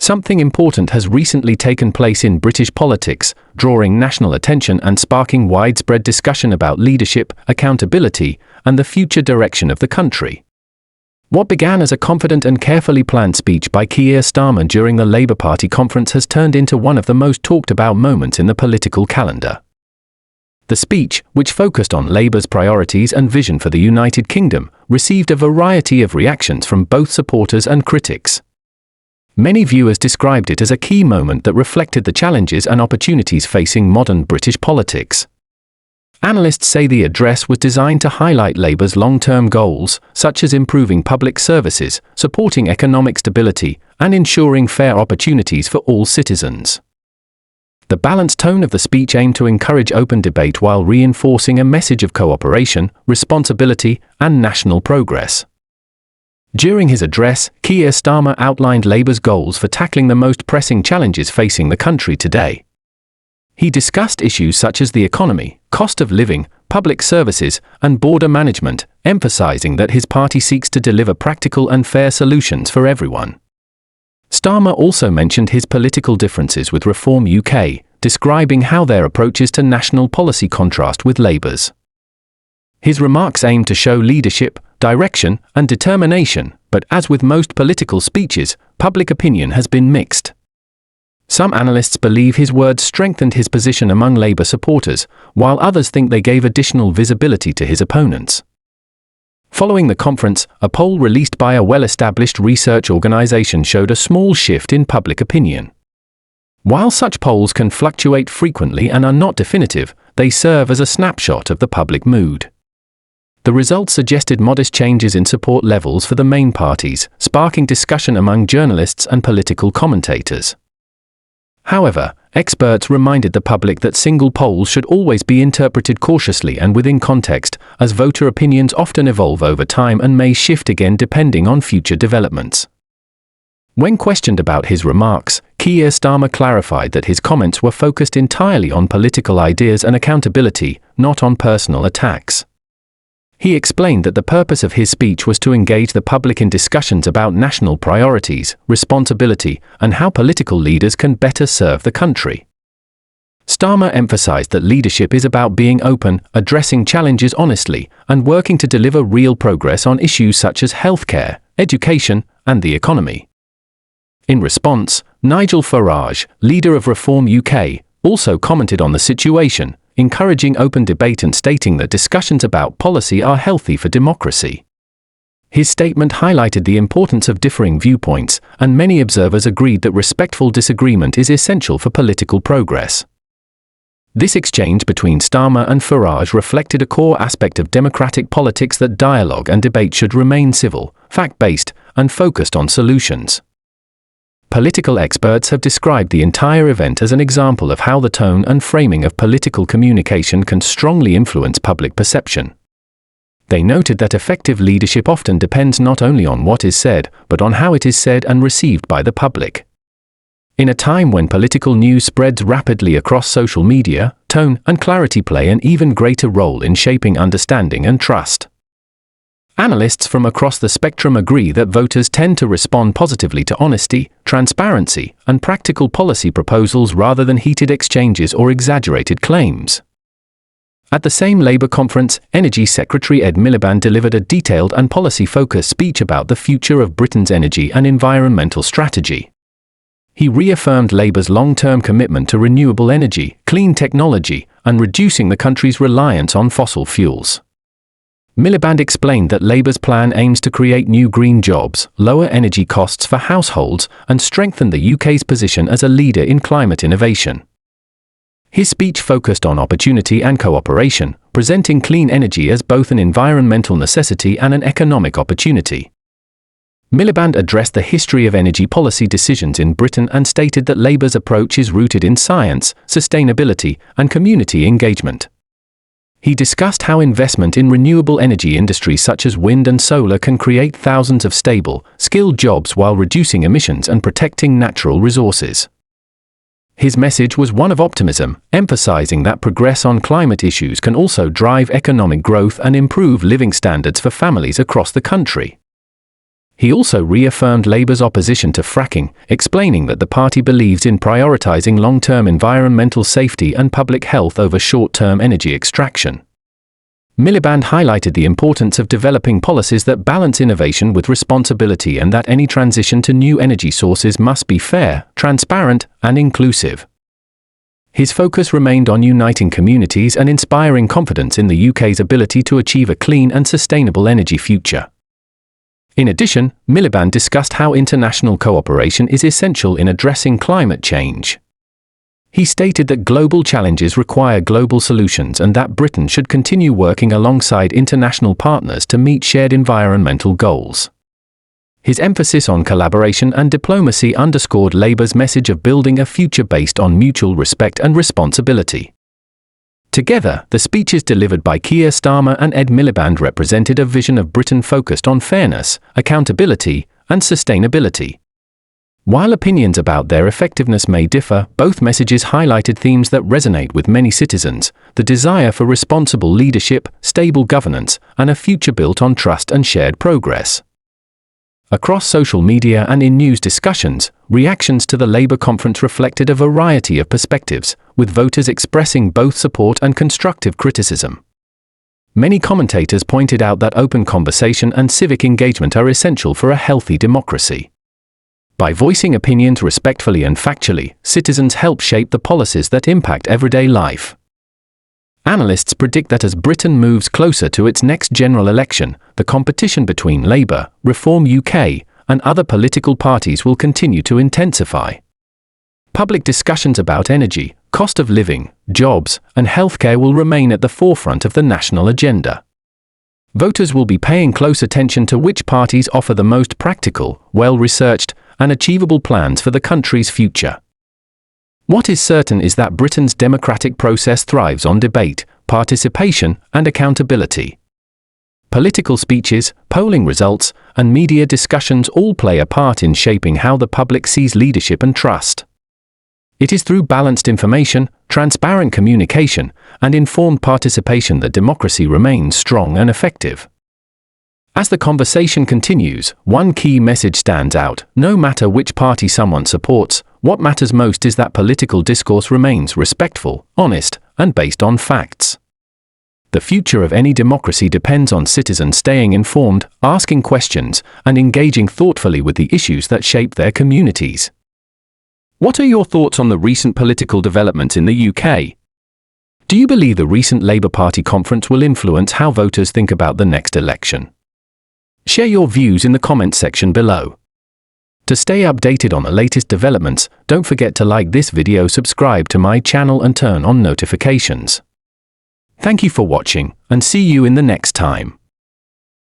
something important has recently taken place in British politics, drawing national attention and sparking widespread discussion about leadership, accountability, and the future direction of the country. What began as a confident and carefully planned speech by Keir Starmer during the Labour Party conference has turned into one of the most talked about moments in the political calendar. The speech, which focused on Labour's priorities and vision for the United Kingdom, received a variety of reactions from both supporters and critics. Many viewers described it as a key moment that reflected the challenges and opportunities facing modern British politics. Analysts say the address was designed to highlight Labour's long-term goals, such as improving public services, supporting economic stability, and ensuring fair opportunities for all citizens. The balanced tone of the speech aimed to encourage open debate while reinforcing a message of cooperation, responsibility, and national progress. During his address, Keir Starmer outlined Labour's goals for tackling the most pressing challenges facing the country today. He discussed issues such as the economy, cost of living, public services, and border management, emphasizing that his party seeks to deliver practical and fair solutions for everyone. Starmer also mentioned his political differences with Reform UK, describing how their approaches to national policy contrast with Labour's. His remarks aimed to show leadership, direction, and determination, but as with most political speeches, public opinion has been mixed. Some analysts believe his words strengthened his position among Labour supporters, while others think they gave additional visibility to his opponents. Following the conference, a poll released by a well-established research organisation showed a small shift in public opinion. While such polls can fluctuate frequently and are not definitive, they serve as a snapshot of the public mood. The results suggested modest changes in support levels for the main parties, sparking discussion among journalists and political commentators. However, experts reminded the public that single polls should always be interpreted cautiously and within context, as voter opinions often evolve over time and may shift again depending on future developments. When questioned about his remarks, Keir Starmer clarified that his comments were focused entirely on political ideas and accountability, not on personal attacks. He explained that the purpose of his speech was to engage the public in discussions about national priorities, responsibility, and how political leaders can better serve the country. Starmer emphasized that leadership is about being open, addressing challenges honestly, and working to deliver real progress on issues such as healthcare, education, and the economy. In response, Nigel Farage, leader of Reform UK, also commented on the situation, encouraging open debate and stating that discussions about policy are healthy for democracy. His statement highlighted the importance of differing viewpoints, and many observers agreed that respectful disagreement is essential for political progress. This exchange between Starmer and Farage reflected a core aspect of democratic politics, that dialogue and debate should remain civil, fact-based, and focused on solutions. Political experts have described the entire event as an example of how the tone and framing of political communication can strongly influence public perception. They noted that effective leadership often depends not only on what is said, but on how it is said and received by the public. In a time when political news spreads rapidly across social media, tone and clarity play an even greater role in shaping understanding and trust. Analysts from across the spectrum agree that voters tend to respond positively to honesty, transparency, and practical policy proposals rather than heated exchanges or exaggerated claims. At the same Labour conference, Energy Secretary Ed Miliband delivered a detailed and policy-focused speech about the future of Britain's energy and environmental strategy. He reaffirmed Labour's long-term commitment to renewable energy, clean technology, and reducing the country's reliance on fossil fuels. Miliband explained that Labour's plan aims to create new green jobs, lower energy costs for households, and strengthen the UK's position as a leader in climate innovation. His speech focused on opportunity and cooperation, presenting clean energy as both an environmental necessity and an economic opportunity. Miliband addressed the history of energy policy decisions in Britain and stated that Labour's approach is rooted in science, sustainability, and community engagement. He discussed how investment in renewable energy industries such as wind and solar can create thousands of stable, skilled jobs while reducing emissions and protecting natural resources. His message was one of optimism, emphasizing that progress on climate issues can also drive economic growth and improve living standards for families across the country. He also reaffirmed Labour's opposition to fracking, explaining that the party believes in prioritising long-term environmental safety and public health over short-term energy extraction. Miliband highlighted the importance of developing policies that balance innovation with responsibility and that any transition to new energy sources must be fair, transparent, and inclusive. His focus remained on uniting communities and inspiring confidence in the UK's ability to achieve a clean and sustainable energy future. In addition, Miliband discussed how international cooperation is essential in addressing climate change. He stated that global challenges require global solutions and that Britain should continue working alongside international partners to meet shared environmental goals. His emphasis on collaboration and diplomacy underscored Labour's message of building a future based on mutual respect and responsibility. Together, the speeches delivered by Keir Starmer and Ed Miliband represented a vision of Britain focused on fairness, accountability, and sustainability. While opinions about their effectiveness may differ, both messages highlighted themes that resonate with many citizens: the desire for responsible leadership, stable governance, and a future built on trust and shared progress. Across social media and in news discussions, reactions to the Labour conference reflected a variety of perspectives, with voters expressing both support and constructive criticism. Many commentators pointed out that open conversation and civic engagement are essential for a healthy democracy. By voicing opinions respectfully and factually, citizens help shape the policies that impact everyday life. Analysts predict that as Britain moves closer to its next general election, the competition between Labour, Reform UK, and other political parties will continue to intensify. Public discussions about energy, cost of living, jobs, and healthcare will remain at the forefront of the national agenda. Voters will be paying close attention to which parties offer the most practical, well-researched, and achievable plans for the country's future. What is certain is that Britain's democratic process thrives on debate, participation, and accountability. Political speeches, polling results, and media discussions all play a part in shaping how the public sees leadership and trust. It is through balanced information, transparent communication, and informed participation that democracy remains strong and effective. As the conversation continues, one key message stands out: no matter which party someone supports, what matters most is that political discourse remains respectful, honest, and based on facts. The future of any democracy depends on citizens staying informed, asking questions, and engaging thoughtfully with the issues that shape their communities. What are your thoughts on the recent political developments in the UK? Do you believe the recent Labour Party conference will influence how voters think about the next election? Share your views in the comments section below. To stay updated on the latest developments, don't forget to like this video, subscribe to my channel, and turn on notifications. Thank you for watching, and see you in the next time.